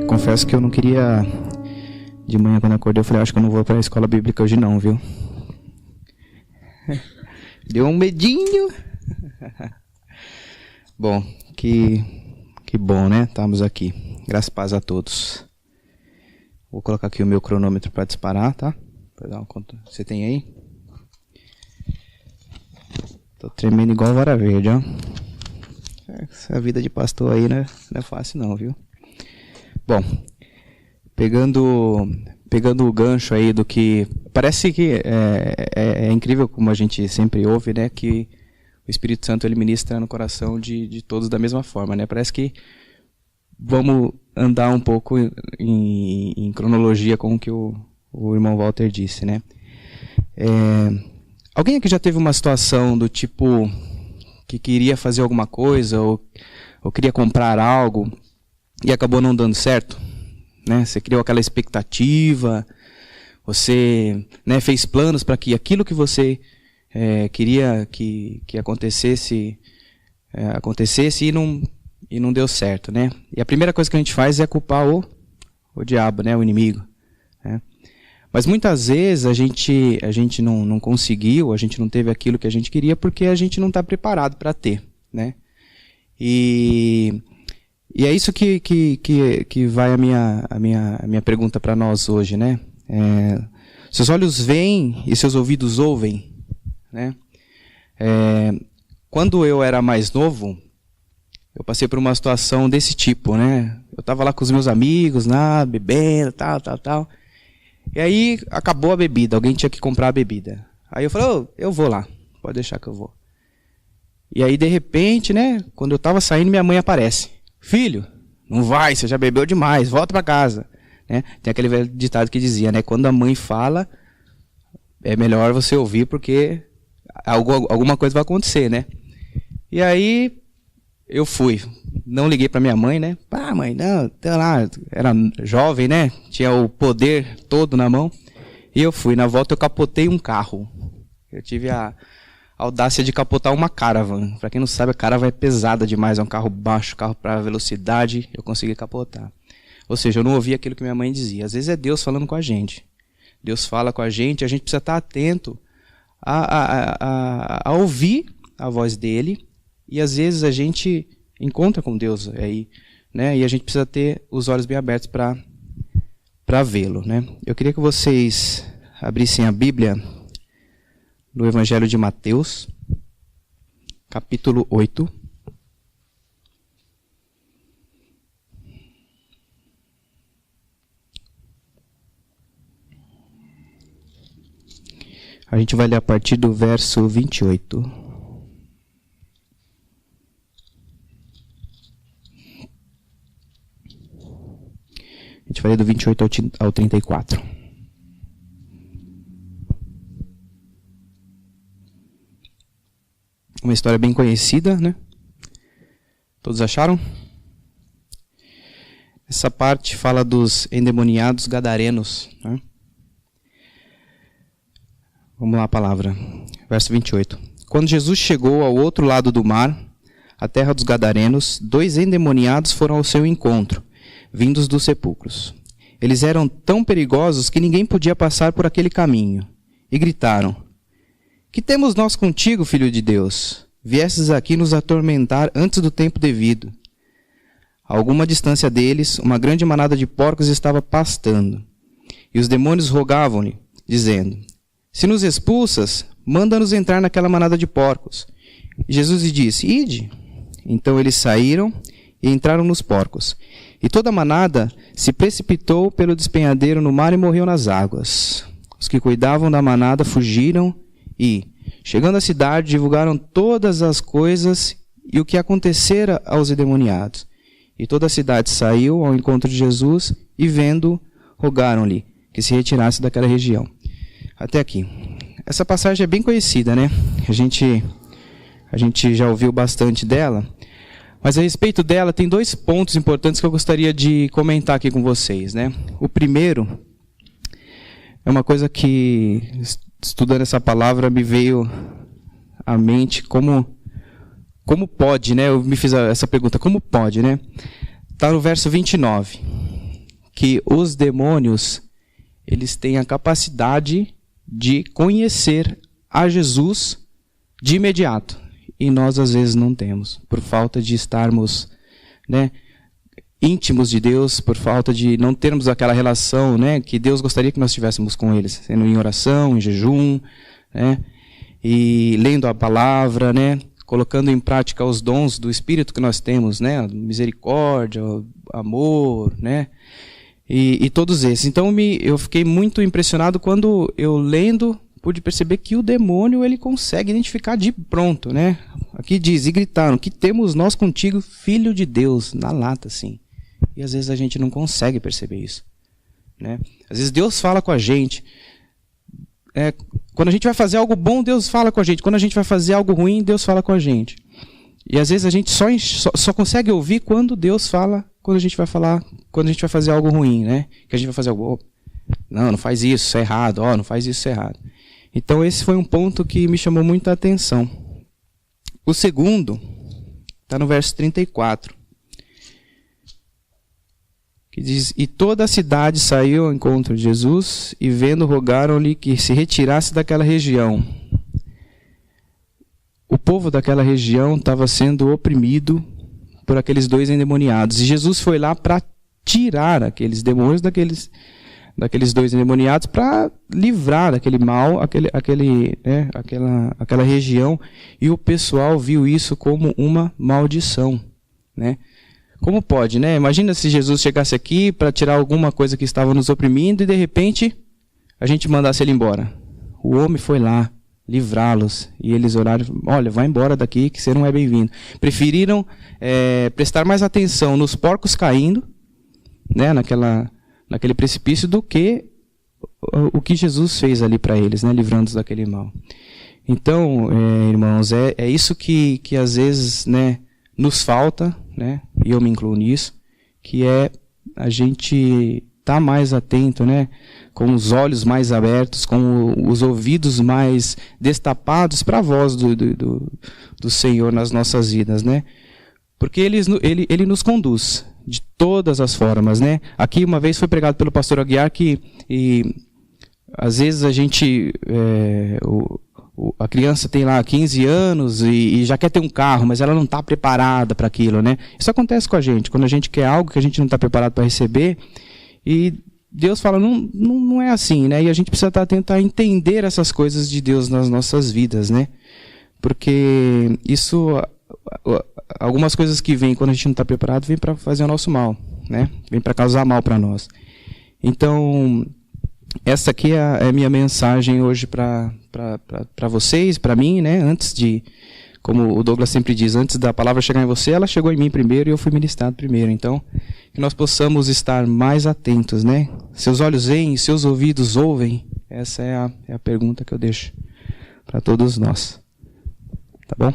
Confesso que eu não queria... De manhã, quando eu acordei, eu falei, acho que eu não vou para a escola bíblica hoje não, viu? Deu um medinho. Bom, que bom, né? Estamos aqui. Graças e paz a todos. Vou colocar aqui o meu cronômetro para disparar, tá? Para dar uma conta. Você tem aí? Tô tremendo igual vara verde, ó. Essa vida de pastor aí, né? Não é fácil não, viu? Bom, pegando o gancho aí do que... Parece que é incrível como a gente sempre ouve, né? Que o Espírito Santo ele ministra no coração de todos da mesma forma, né? Parece que vamos andar um pouco em cronologia com o que o irmão Walter disse, né? Alguém aqui já teve uma situação do tipo que queria fazer alguma coisa ou queria comprar algo e acabou não dando certo? Né? Você criou aquela expectativa, você, né, fez planos para que aquilo que você queria que acontecesse e não deu certo, né? E a primeira coisa que a gente faz é culpar o diabo, né, o inimigo, né? Mas muitas vezes a gente não conseguiu, a gente não teve aquilo que a gente queria porque a gente não está preparado para ter, né? E é isso que vai a minha pergunta para nós hoje, né? Seus olhos veem e seus ouvidos ouvem, né? Quando eu era mais novo, eu passei por uma situação desse tipo, né? Eu estava lá com os meus amigos, bebendo, tal. E aí acabou a bebida, alguém tinha que comprar a bebida. Aí eu falei, eu vou lá, pode deixar que eu vou. E aí de repente, né, quando eu estava saindo, minha mãe aparece. Filho, não vai, você já bebeu demais, volta para casa. Né? Tem aquele velho ditado que dizia, né, quando a mãe fala, é melhor você ouvir porque alguma coisa vai acontecer, né? E aí eu fui. Não liguei para minha mãe, né? Mãe, não, tá lá, era jovem, né? Tinha o poder todo na mão. E eu fui. Na volta eu capotei um carro. Eu tive a audácia de capotar uma Caravan. Para quem não sabe, a Caravan é pesada demais, é um carro baixo, carro para velocidade. Eu consegui capotar. Ou seja, eu não ouvi aquilo que minha mãe dizia. Às vezes é Deus falando com a gente. Deus fala com a gente precisa estar atento a ouvir a voz dele. E às vezes a gente encontra com Deus aí, né? E a gente precisa ter os olhos bem abertos para vê-lo, né? Eu queria que vocês abrissem a Bíblia no Evangelho de Mateus, capítulo 8. A gente vai ler a partir do verso 28. A gente vai ler do 28 ao 34. Uma história bem conhecida, né? Todos acharam? Essa parte fala dos endemoniados gadarenos, né? Vamos lá a palavra. Verso 28. Quando Jesus chegou ao outro lado do mar, a terra dos gadarenos, 2 endemoniados foram ao seu encontro, vindos dos sepulcros. Eles eram tão perigosos que ninguém podia passar por aquele caminho. E gritaram: Que temos nós contigo, Filho de Deus? Viestes aqui nos atormentar antes do tempo devido. A alguma distância deles, uma grande manada de porcos estava pastando. E os demônios rogavam-lhe, dizendo: Se nos expulsas, manda-nos entrar naquela manada de porcos. E Jesus lhe disse: Ide. Então eles saíram e entraram nos porcos. E toda a manada se precipitou pelo despenhadeiro no mar e morreu nas águas. Os que cuidavam da manada fugiram e, chegando à cidade, divulgaram todas as coisas e o que acontecera aos endemoniados. E toda a cidade saiu ao encontro de Jesus e, vendo, rogaram-lhe que se retirasse daquela região. Até aqui. Essa passagem é bem conhecida, né? A gente já ouviu bastante dela. Mas a respeito dela, tem 2 pontos importantes que eu gostaria de comentar aqui com vocês, né? O primeiro é uma coisa que, estudando essa palavra, me veio à mente como pode, né? Eu me fiz essa pergunta, como pode, né? Está no verso 29. que os demônios, eles têm a capacidade de conhecer a Jesus de imediato. E nós, às vezes, não temos, por falta de estarmos, né, íntimos de Deus, por falta de não termos aquela relação, né, que Deus gostaria que nós tivéssemos com eles, sendo em oração, em jejum, né, e lendo a palavra, né, colocando em prática os dons do Espírito que nós temos, né, misericórdia, amor, né, e todos esses. Então eu fiquei muito impressionado quando eu lendo pude perceber que o demônio ele consegue identificar de pronto, né? Aqui diz, e gritaram, que temos nós contigo, filho de Deus, na lata, assim. E às vezes a gente não consegue perceber isso, né? Às vezes Deus fala com a gente. Quando a gente vai fazer algo bom, Deus fala com a gente. Quando a gente vai fazer algo ruim, Deus fala com a gente. E às vezes a gente só consegue ouvir quando Deus fala, quando a gente vai fazer algo ruim, né? Que a gente vai fazer algo, não faz isso, isso é errado, não faz isso, isso é errado. Então esse foi um ponto que me chamou muita atenção. O segundo está no verso 34. Que diz, e toda a cidade saiu ao encontro de Jesus, e vendo, rogaram-lhe que se retirasse daquela região. O povo daquela região estava sendo oprimido por aqueles 2 endemoniados. E Jesus foi lá para tirar aqueles demônios daqueles 2 endemoniados, para livrar daquele mal, aquela região. E o pessoal viu isso como uma maldição, né? Como pode, né? Imagina se Jesus chegasse aqui para tirar alguma coisa que estava nos oprimindo e de repente a gente mandasse ele embora. O homem foi lá livrá-los e eles oraram, olha, vai embora daqui que você não é bem-vindo. Preferiram prestar mais atenção nos porcos caindo, né, naquele precipício, do que o que Jesus fez ali para eles, né, livrando-os daquele mal. Então, irmãos, é isso que às vezes, né, nos falta, né, e eu me incluo nisso, que é a gente estar mais atento, né, com os olhos mais abertos, com os ouvidos mais destapados para a voz do Senhor nas nossas vidas, né? Porque ele nos conduz de todas as formas, né? Aqui uma vez foi pregado pelo pastor Aguiar que às vezes a gente a criança tem lá 15 anos e já quer ter um carro, mas ela não está preparada para aquilo, né? Isso acontece com a gente, quando a gente quer algo que a gente não está preparado para receber, e Deus fala, não é assim, né? E a gente precisa estar atento a entender essas coisas de Deus nas nossas vidas, né? Porque isso, algumas coisas que vêm quando a gente não está preparado, vêm para fazer o nosso mal, né? Vêm para causar mal para nós. Então, essa aqui é a minha mensagem hoje para vocês, para mim, né? Antes de, como o Douglas sempre diz, antes da palavra chegar em você, ela chegou em mim primeiro e eu fui ministrado primeiro. Então, que nós possamos estar mais atentos, né? Seus olhos veem, seus ouvidos ouvem. Essa é a pergunta que eu deixo para todos nós. Tá bom?